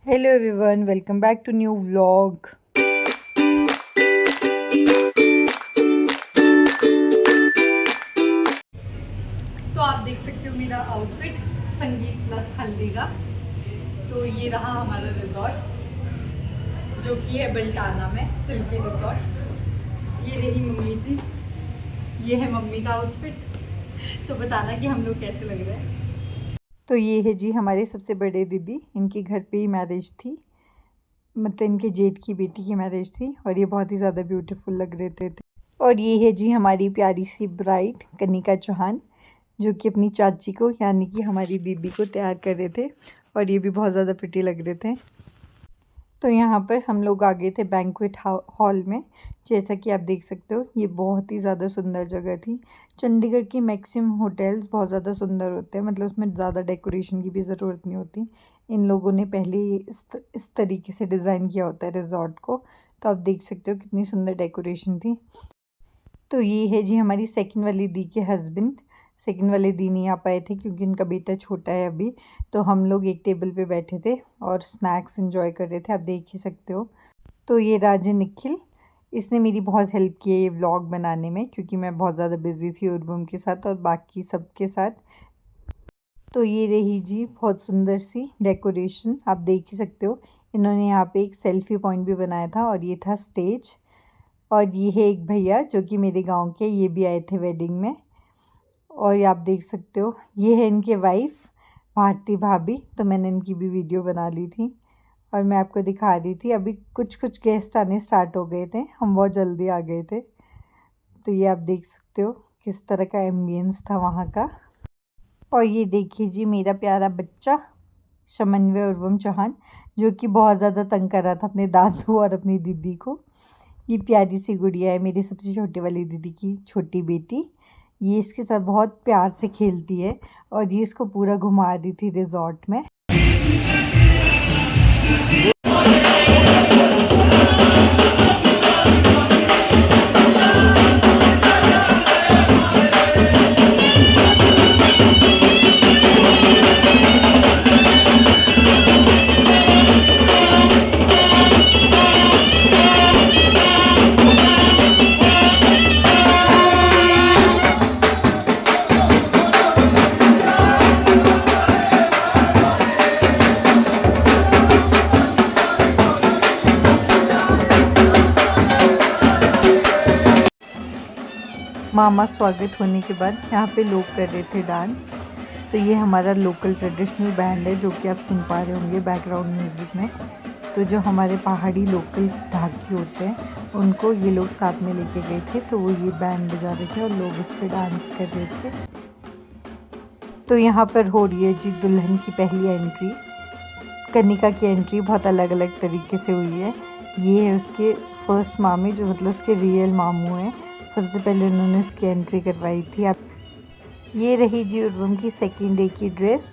Hello everyone, welcome back to new vlog. तो आप देख सकते हो मेरा आउटफिट संगीत प्लस हल्दी का। तो ये रहा हमारा रिजॉर्ट जो कि है बल्टाना में, सिल्की रिजॉर्ट। ये रही मम्मी जी, ये है मम्मी का आउटफिट। तो बताना कि हम लोग कैसे लग रहे हैं। तो ये है जी हमारे सबसे बड़े दीदी, इनके घर पे ही मैरिज थी, मतलब इनके जेठ की बेटी की मैरिज थी और ये बहुत ही ज़्यादा ब्यूटीफुल लग रहे थे। और ये है जी हमारी प्यारी सी ब्राइड कनिका चौहान, जो कि अपनी चाची को यानी कि हमारी दीदी को तैयार कर रहे थे और ये भी बहुत ज़्यादा प्रिटी लग रहे थे। तो यहाँ पर हम लोग आ गए थे बैंक्वेट हॉल में। जैसा कि आप देख सकते हो ये बहुत ही ज़्यादा सुंदर जगह थी। चंडीगढ़ की मैक्सिमम होटल्स बहुत ज़्यादा सुंदर होते हैं, मतलब उसमें ज़्यादा डेकोरेशन की भी ज़रूरत नहीं होती। इन लोगों ने पहले ही इस तरीके से डिज़ाइन किया होता है रिजॉर्ट को। तो आप देख सकते हो कितनी सुंदर डेकोरेशन थी। तो ये है जी हमारी सेकंड वाली दी के हस्बैंड। सेकंड वाले दी नहीं आ पाए थे क्योंकि उनका बेटा छोटा है अभी। तो हम लोग एक टेबल पे बैठे थे और स्नैक्स एंजॉय कर रहे थे, आप देख ही सकते हो। तो ये राजे निखिल, इसने मेरी बहुत हेल्प की है ये व्लॉग बनाने में, क्योंकि मैं बहुत ज़्यादा बिजी थी उर्वम के साथ और बाकी सबके साथ। तो ये रही जी बहुत सुंदर सी डेकोरेशन, आप देख ही सकते हो। इन्होंने यहाँ पे एक सेल्फी पॉइंट भी बनाया था और ये था स्टेज। और ये है एक भैया जो कि मेरे गांव के, ये भी आए थे वेडिंग में। और ये आप देख सकते हो ये है इनके वाइफ भारती भाभी। तो मैंने इनकी भी वीडियो बना ली थी और मैं आपको दिखा रही थी। अभी कुछ कुछ गेस्ट आने स्टार्ट हो गए थे, हम बहुत जल्दी आ गए थे। तो ये आप देख सकते हो किस तरह का एम्बियंस था वहाँ का। और ये देखिए जी मेरा प्यारा बच्चा शमन्वय उर्वम चौहान, जो कि बहुत ज़्यादा तंग कर रहा था अपने दादू और अपनी दीदी को। ये प्यारी सी गुड़िया है मेरी सबसे छोटी वाली दीदी की छोटी बेटी। ये इसके साथ बहुत प्यार से खेलती है और ये इसको पूरा घुमा रही थी रिजॉर्ट में। मामा स्वागत होने के बाद यहाँ पे लोग कर रहे थे डांस। तो ये हमारा लोकल ट्रेडिशनल बैंड है जो कि आप सुन पा रहे होंगे बैकग्राउंड म्यूज़िक में। तो जो हमारे पहाड़ी लोकल ढाकी होते हैं उनको ये लोग साथ में लेके गए थे, तो वो ये बैंड बजा रहे थे और लोग इस पर डांस कर रहे थे। तो यहाँ पर हो रही है जी दुल्हन की पहली एंट्री। कनिका की एंट्री बहुत अलग अलग तरीके से हुई है। ये है उसके फर्स्ट मामी, जो मतलब उसके रियल मामू हैं। सबसे पहले उन्होंने उसकी एंट्री करवाई थी। आप ये रही जी उर्वम की सेकेंड डे की ड्रेस।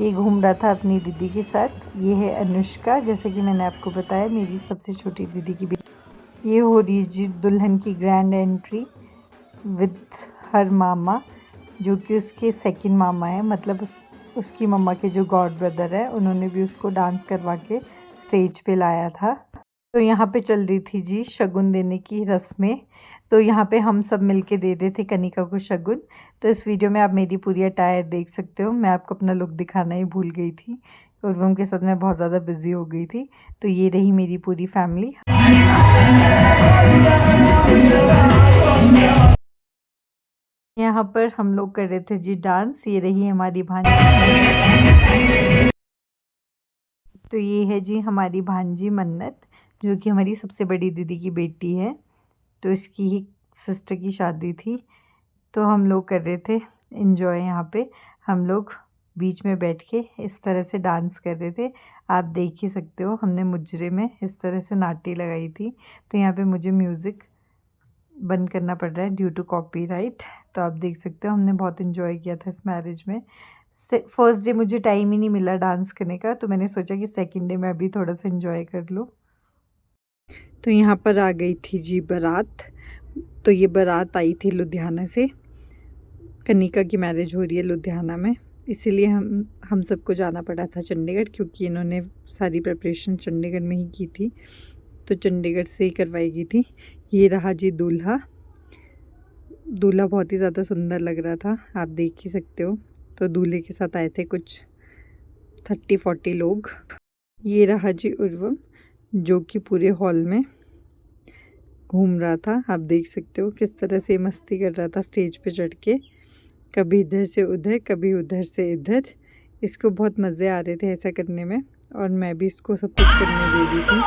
ये घूम रहा था अपनी दीदी के साथ। ये है अनुष्का, जैसे कि मैंने आपको बताया मेरी सबसे छोटी दीदी की बेटी। ये हो रही जी दुल्हन की ग्रैंड एंट्री विद हर मामा, जो कि उसके सेकंड मामा है, मतलब उसकी मम्मा के जो गॉड ब्रदर है, उन्होंने भी उसको डांस करवा के स्टेज पे लाया था। तो यहाँ पे चल रही थी जी शगुन देने की रस्में। तो यहाँ पे हम सब मिलके दे रहे थे कनिका को शगुन। तो इस वीडियो में आप मेरी पूरी अटायर देख सकते हो। मैं आपको अपना लुक दिखाना ही भूल गई थी, उर्वम के साथ मैं बहुत ज़्यादा बिजी हो गई थी। तो ये रही मेरी पूरी फैमिली। यहाँ पर हम लोग कर रहे थे जी डांस। ये रही हमारी भांजी। तो ये है जी हमारी भांजी मन्नत, जो कि हमारी सबसे बड़ी दीदी की बेटी है। तो इसकी ही सिस्टर की शादी थी, तो हम लोग कर रहे थे इन्जॉय। यहाँ पे हम लोग बीच में बैठ के इस तरह से डांस कर रहे थे, आप देख ही सकते हो। हमने मुजरे में इस तरह से नाटी लगाई थी। तो यहाँ पे मुझे म्यूज़िक बंद करना पड़ रहा है ड्यू टू कॉपीराइट। तो आप देख सकते हो हमने बहुत इन्जॉय किया था इस मैरिज में। फर्स्ट डे मुझे टाइम ही नहीं मिला डांस करने का, तो मैंने सोचा कि सेकंड डे मैं अभी थोड़ा सा इन्जॉय कर लूँ। तो यहाँ पर आ गई थी जी बारात। तो ये बारात आई थी लुधियाना से। कनिका की मैरिज हो रही है लुधियाना में। इसीलिए हम सबको जाना पड़ा था चंडीगढ़, क्योंकि इन्होंने सारी प्रिपरेशन चंडीगढ़ में ही की थी, तो चंडीगढ़ से ही करवाई गई थी। ये रहा जी दूल्हा। दूल्हा बहुत ही ज़्यादा सुंदर लग रहा था, आप देख ही सकते हो। तो दूल्हे के साथ आए थे कुछ 30-40 लोग। ये रहा जी उर्वम, जो कि पूरे हॉल में घूम रहा था। आप देख सकते हो किस तरह से मस्ती कर रहा था स्टेज पे चढ़ के, कभी इधर से उधर, कभी उधर से इधर। इसको बहुत मज़े आ रहे थे ऐसा करने में, और मैं भी इसको सब कुछ करने दे रही थी।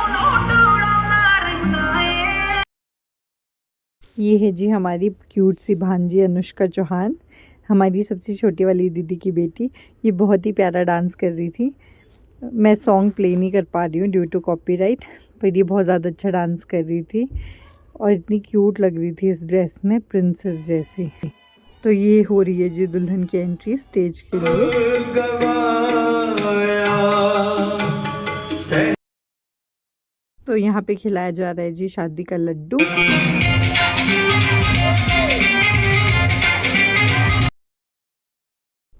ये है जी हमारी क्यूट सी भांजी अनुष्का चौहान, हमारी सबसे छोटी वाली दीदी की बेटी। ये बहुत ही प्यारा डांस कर रही थी। मैं सॉन्ग प्ले नहीं कर पा रही हूँ ड्यू टू कॉपीराइट, पर ये बहुत ज़्यादा अच्छा डांस कर रही थी और इतनी क्यूट लग रही थी इस ड्रेस में, प्रिंसेस जैसी। तो ये हो रही है जी दुल्हन की एंट्री स्टेज के लिए। तो यहाँ पे खिलाया जा रहा है जी शादी का लड्डू।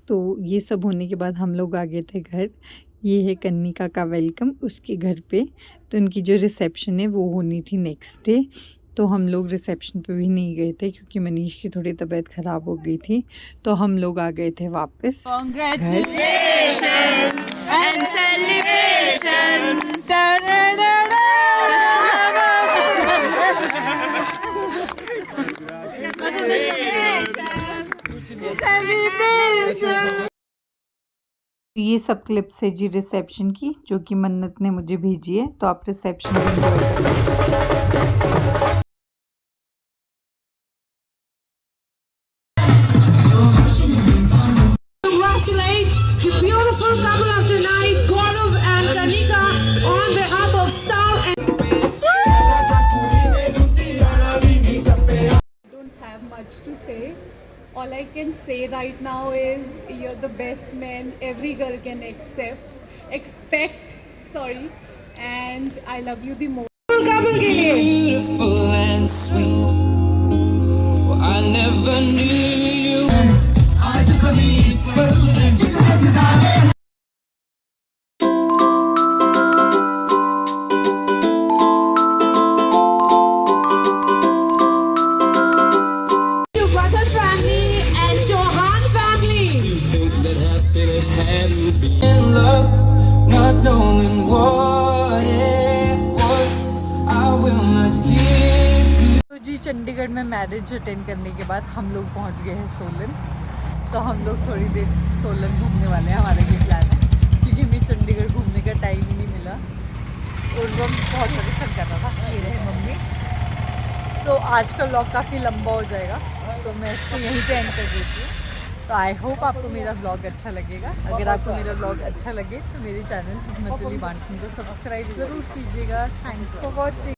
तो ये सब होने के बाद हम लोग आ गए थे घर। ये है कन्निका का वेलकम उसके घर पे। तो उनकी जो रिसेप्शन है वो होनी थी नेक्स्ट डे, तो हम लोग रिसेप्शन पे भी नहीं गए थे क्योंकि मनीष की थोड़ी तबीयत ख़राब हो गई थी। तो हम लोग आ गए थे वापस। ये सब क्लिप्स है जी रिसेप्शन की, जो कि मन्नत ने मुझे भेजी है, तो आप reception Congratulate the beautiful couple of tonight, Gaurav and Kanika, on behalf of Star and don't have much to say. All I can say right now is you're the best man every girl can expect, and I love you the most. Beautiful and sweet. Well, I never knew you. To Bhatt family and Chauhan family. Think that happiness had me be in love, not knowing what it was. I will not give you. तो जी चंडीगढ़ में marriage attend करने के बाद हम लोग पहुंच गए हैं सोलन। तो हम लोग थोड़ी देर सोलन घूमने वाले हैं, हमारा ये प्लान है, क्योंकि हमें चंडीगढ़ घूमने का टाइम ही नहीं मिला। और वो बहुत परेशान कर रहा था। ये रहे मम्मी। तो आज का व्लॉग काफ़ी लंबा हो जाएगा, तो मैं इसको यहीं पे एंड कर देती हूँ। तो आई होप आपको मेरा व्लॉग अच्छा लगेगा। अगर आपको मेरा व्लॉग अच्छा लगे तो मेरे चैनल हिमाचली बांटनी को सब्सक्राइब ज़रूर कीजिएगा। Thanks for watching.